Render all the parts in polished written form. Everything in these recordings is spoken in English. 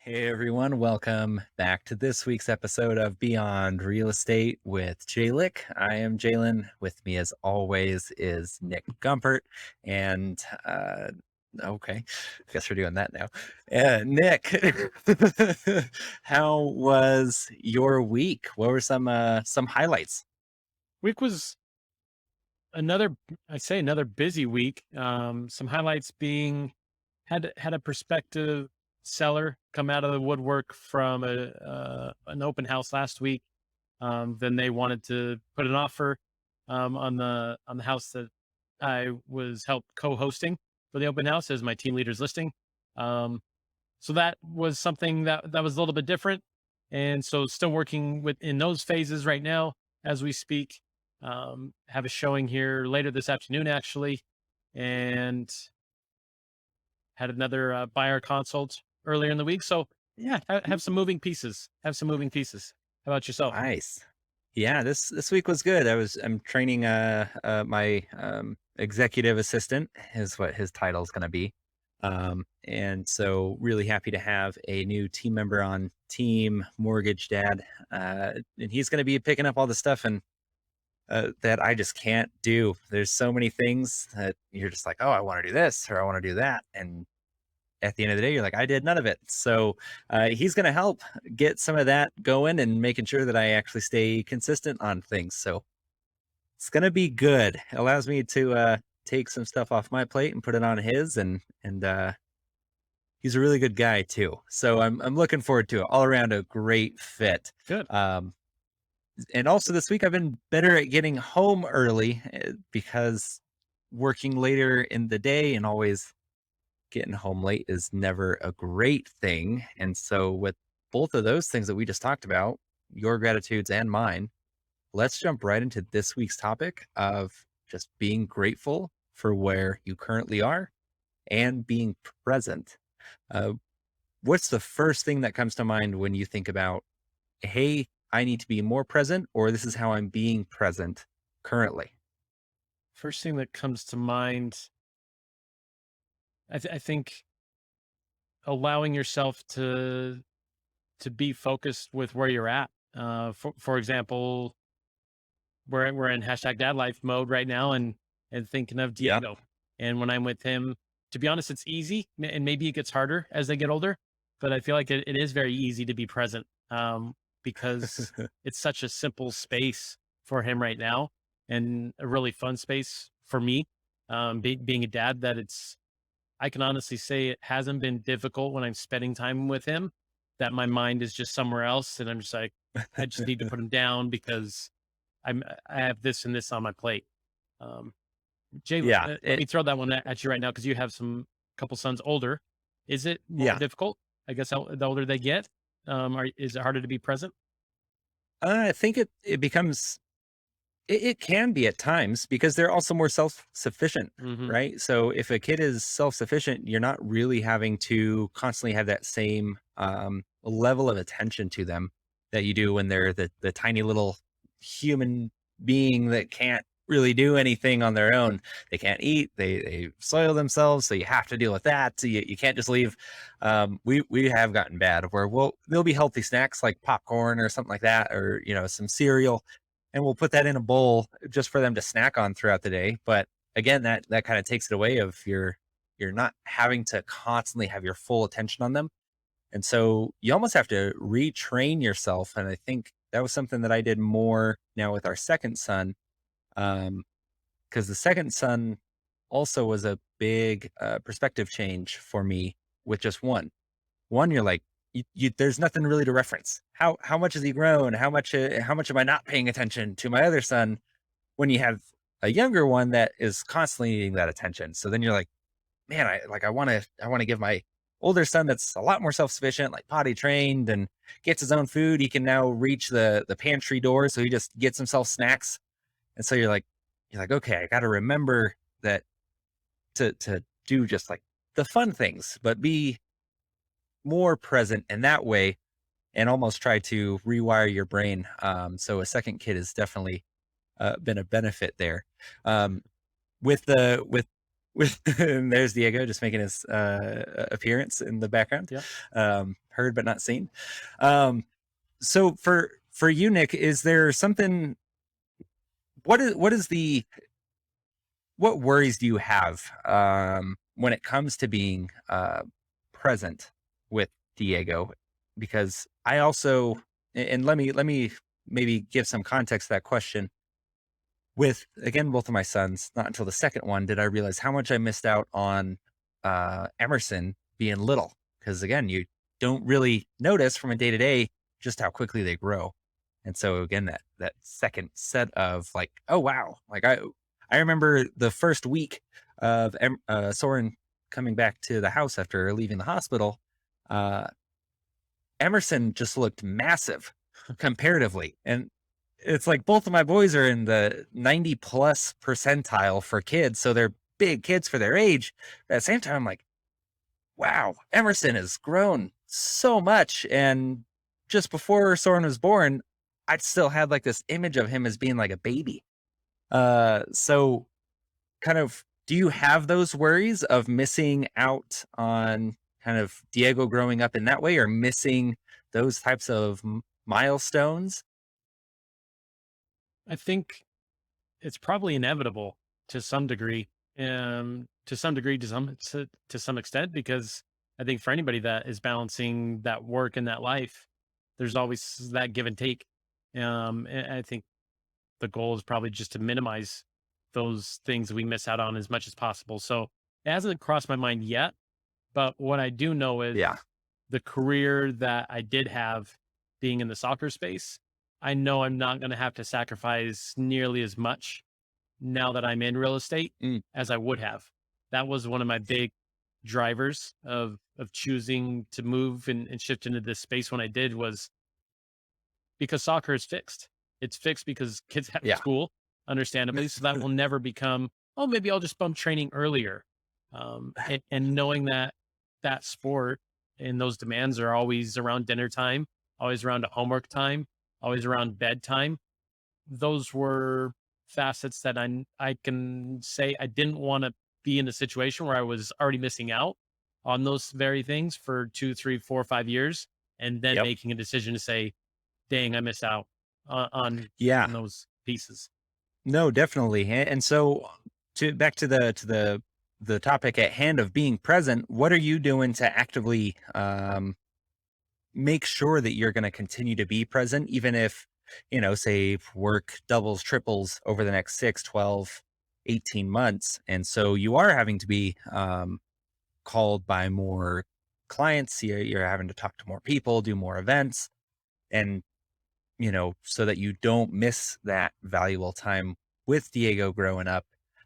Hey everyone, welcome back to this week's episode of Beyond Real Estate with Jalen. I am Jalen. With me, as always, is Nick Gumpert. And okay, I guess we're doing that now. Nick, how was your week? What were some highlights? Week was another busy week. Some highlights being had a prospective seller come out of the woodwork from an open house last week. Then they wanted to put an offer on the house that I was help co-hosting for the open house as my team leader's listing. Um, so that was something that was a little bit different, and so still working with in those phases right now as we speak. Have a showing here later this afternoon, actually, and had another buyer consult earlier in the week. So yeah, have some moving pieces. Have some moving pieces. How about yourself? Nice. Yeah, this week was good. I'm training my executive assistant is what his title is going to be. And so really happy to have a new team member on team, mortgage dad. And he's going to be picking up all the stuff and that I just can't do. There's so many things that you're just like, oh, I want to do this or I want to do that, and at the end of the day, you're like, I did none of it. So he's going to help get some of that going and making sure that I actually stay consistent on things. So it's going to be good. It allows me to take some stuff off my plate and put it on his, and he's a really good guy too. So I'm looking forward to it. All around a great fit. Good. Um, and also this week I've been better at getting home early because working later in the day and always getting home late is never a great thing. And so, with both of those things that we just talked about, your gratitudes and mine, let's jump right into this week's topic of just being grateful for where you currently are and being present. Uh, what's the first thing that comes to mind when you think about, hey, I need to be more present, or this is how I'm being present currently? First thing that comes to mind, I think allowing yourself to be focused with where you're at. For example, we're in hashtag dad life mode right now, and thinking of Yeah. Diego. And when I'm with him, to be honest, it's easy, and maybe it gets harder as they get older. But I feel like it is very easy to be present, because it's such a simple space for him right now, and a really fun space for me. Being a dad, that it's I can honestly say it hasn't been difficult when I'm spending time with him. That my mind is just somewhere else, and I'm just like, I just need to put him down because I have this and this on my plate. Um, Jalen, Yeah. let me throw that one at you right now because you have some couple sons older. Is it more Yeah. difficult? I guess the older they get, is it harder to be present? I think it becomes it can be at times because they're also more self-sufficient, Hmm. right? So if a kid is self-sufficient, you're not really having to constantly have that same level of attention to them that you do when they're the tiny little human being that can't really do anything on their own. They can't eat, they soil themselves, so you have to deal with that. So you can't just leave. We have gotten bad where there'll be healthy snacks like popcorn or something like that, or some cereal, and we'll put that in a bowl just for them to snack on throughout the day. But again, that kind of takes it away of you're not having to constantly have your full attention on them. And so you almost have to retrain yourself. And I think that was something that I did more now with our second son. Because the second son also was a big perspective change for me with just one. You're like, there's nothing really to reference. How much has he grown? How much am I not paying attention to my other son when you have a younger one that is constantly needing that attention? So then you're like, man, I want to give my older son that's a lot more self-sufficient, like potty trained and gets his own food. He can now reach the pantry door, so he just gets himself snacks. And so you're like, okay, I got to remember that to do just like the fun things, but be more present in that way and almost try to rewire your brain. So a second kid has definitely been a benefit there. Um, with the with and there's Diego just making his appearance in the background. Yeah. heard but not seen. Um, so for you, Nick, is there something? What worries do you have when it comes to being present with Diego? Because I also, and let me maybe give some context to that question. With again both of my sons, not until the second one did I realize how much I missed out on Emerson being little. Because again, you don't really notice from a day to day just how quickly they grow. And so again, that second set of like, oh wow, like I remember the first week of Soren coming back to the house after leaving the hospital. Uh, Emerson just looked massive comparatively, and it's like both of my boys are in the 90 plus percentile for kids, so they're big kids for their age. But at the same time, I'm like, wow, Emerson has grown so much. And just before Soren was born, I still had like this image of him as being like a baby. So kind of, do you have those worries of missing out on kind of Diego growing up in that way, or missing those types of milestones? I think it's probably inevitable to some degree, to some extent, because I think for anybody that is balancing that work and that life, there's always that give and take. And I think the goal is probably just to minimize those things we miss out on as much as possible. So it hasn't crossed my mind yet, but what I do know is Yeah. the career that I did have being in the soccer space, I know I'm not going to have to sacrifice nearly as much now that I'm in real estate Mm, as I would have. That was one of my big drivers of choosing to move and shift into this space when I did, was because soccer is fixed. It's fixed because kids have yeah. school, understandably. So that will never become, oh, maybe I'll just bump training earlier. And knowing that that sport and those demands are always around dinner time, always around a homework time, always around bedtime. Those were facets that I can say I didn't want to be in a situation where I was already missing out on those very things for 2, 3, 4, 5 years, and then Yep. making a decision to say, dang, I missed out Yeah. on those pieces. No, definitely. And so to back to the topic at hand of being present, what are you doing to actively make sure that you're going to continue to be present, even if, say work doubles, triples over the next 6, 12, 18 months. And so you are having to be called by more clients. You're having to talk to more people, do more events, and, so that you don't miss that valuable time with Diego growing up,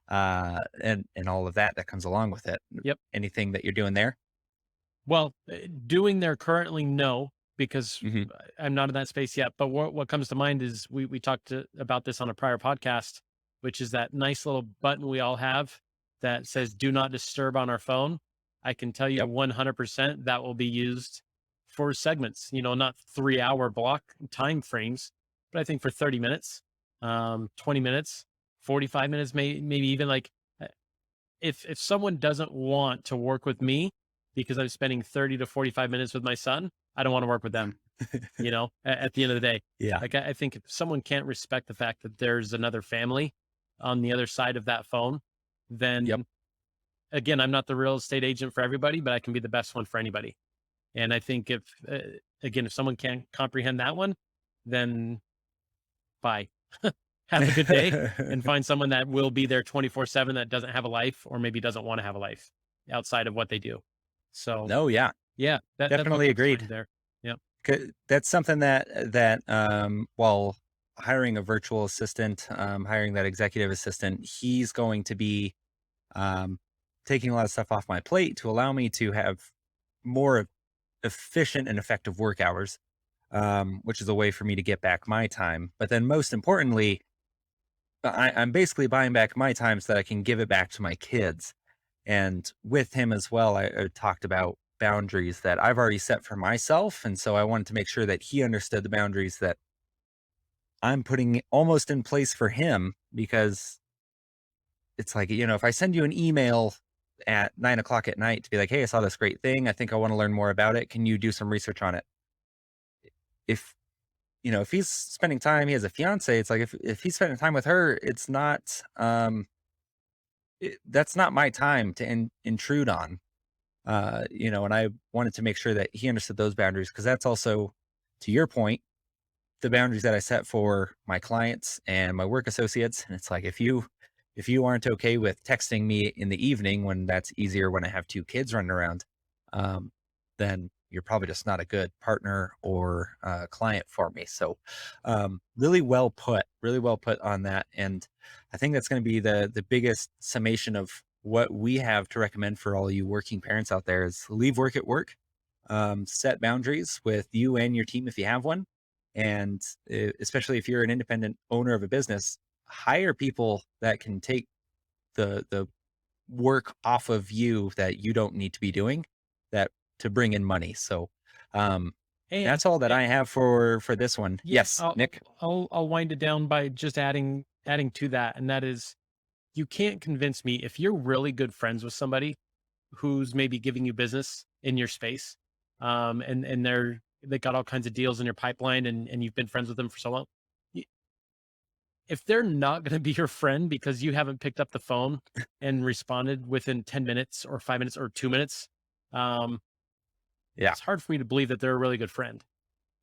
and all of that comes along with it. Yep. Anything that you're doing there? Well, doing there currently, no, because Hmm. I'm not in that space yet. But what comes to mind is we talked about this on a prior podcast, which is that nice little button we all have that says "Do not disturb" on our phone. I can tell you Yep. 100% that will be used for segments. Not 3 hour block time frames, but I think for 30 minutes, 20 minutes, 45 minutes, maybe even like uh, if someone doesn't want to work with me because I'm spending 30 to 45 minutes with my son, I don't want to work with them, at the end of the day. Yeah. Like I think if someone can't respect the fact that there's another family on the other side of that phone, Yep. then again, I'm not the real estate agent for everybody, but I can be the best one for anybody. And I think if someone can't comprehend that one, then bye. Have a good day and find someone that will be there 24/7, that doesn't have a life or maybe doesn't want to have a life outside of what they do. So No, yeah, yeah, that's what definitely comes to agreed. mind there. Yeah. That's something that while hiring a virtual assistant, hiring that executive assistant, he's going to be um, taking a lot of stuff off my plate to allow me to have more efficient and effective work hours, which is a way for me to get back my time. But then, most importantly, I'm basically buying back my time so that I can give it back to my kids. And with him as well, I talked about boundaries that I've already set for myself. And so I wanted to make sure that he understood the boundaries that I'm putting almost in place for him, because it's like, if I send you an email at 9 o'clock at night to be like, hey, I saw this great thing. I think I want to learn more about it. Can you do some research on it? If if he's spending time, he has a fiance. It's like if he's spending time with her, it's not that's not my time to intrude on. And I wanted to make sure that he understood those boundaries, because that's also, to your point, the boundaries that I set for my clients and my work associates. And it's like, if you aren't okay with texting me in the evening when that's easier when I have two kids running around, um, then you're probably just not a good partner or client for me. So, really well put on that. And I think that's going to be the biggest summation of what we have to recommend for all you working parents out there is leave work at work, set boundaries with you and your team if you have one. And especially if you're an independent owner of a business, hire people that can take the work off of you that you don't need to be doing that to bring in money. So um And that's all that I have for this one. yeah, Yes, Nick. I'll wind it down by just adding to that, and that is, you can't convince me if you're really good friends with somebody who's maybe giving you business in your space, and they got all kinds of deals in your pipeline, and you've been friends with them for so long. y- If they're not going to be your friend because you haven't picked up the phone and responded within 10 minutes or 5 minutes or 2 minutes, um, Yeah. it's hard for me to believe that they're a really good friend,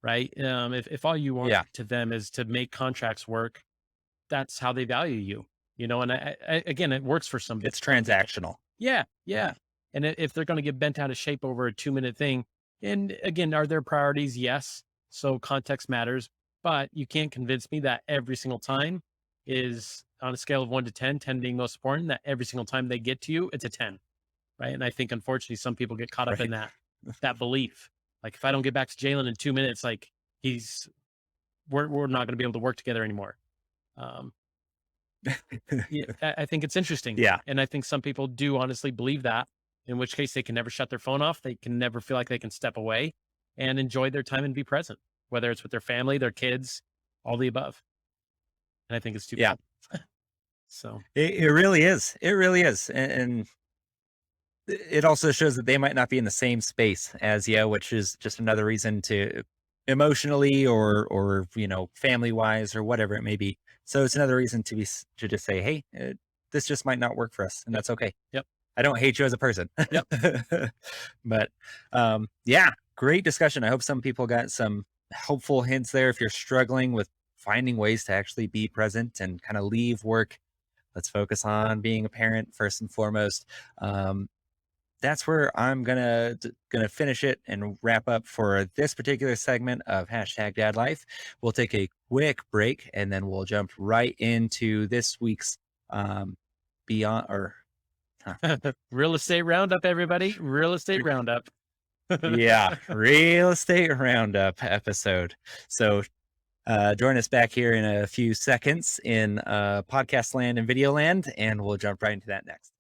right? If all you want Yeah. to them is to make contracts work, that's how they value you, and again, it works for It's some people. transactional. Yeah, yeah. Yeah. And if they're going to get bent out of shape over a 2-minute thing, and again, are there priorities? Yes. So context matters, but you can't convince me that every single time is on a scale of 1 to 10, 10 being most important, that every single time they get to you, it's a 10. Right. And I think unfortunately some people get caught up in Right. that belief. Like if I don't get back to Jalen in 2 minutes, like he's we're not going to be able to work together anymore. Um, yeah, I think it's interesting, Yeah. and I think some people do honestly believe that, in which case they can never shut their phone off. They can never feel like they can step away and enjoy their time and be present, whether it's with their family, their kids, all the above. And I think it's too Yeah. bad. So, It really is. It really is. And it also shows that they might not be in the same space as you, which is just another reason to emotionally or family wise or whatever it may be. So it's another reason to just say, hey, this just might not work for us, and yep, that's okay. yep, I don't hate you as a person. yep. But yeah, great discussion. I hope some people got some helpful hints there. If you're struggling with finding ways to actually be present and kind of leave work, let's focus on being a parent first and foremost. That's where I'm gonna finish it and wrap up for this particular segment of hashtag Dad Life. We'll take a quick break and then we'll jump right into this week's um, beyond or Real estate roundup, everybody. Real estate roundup. yeah, real estate roundup episode. So join us back here in a few seconds in podcast land and video land, and we'll jump right into that next.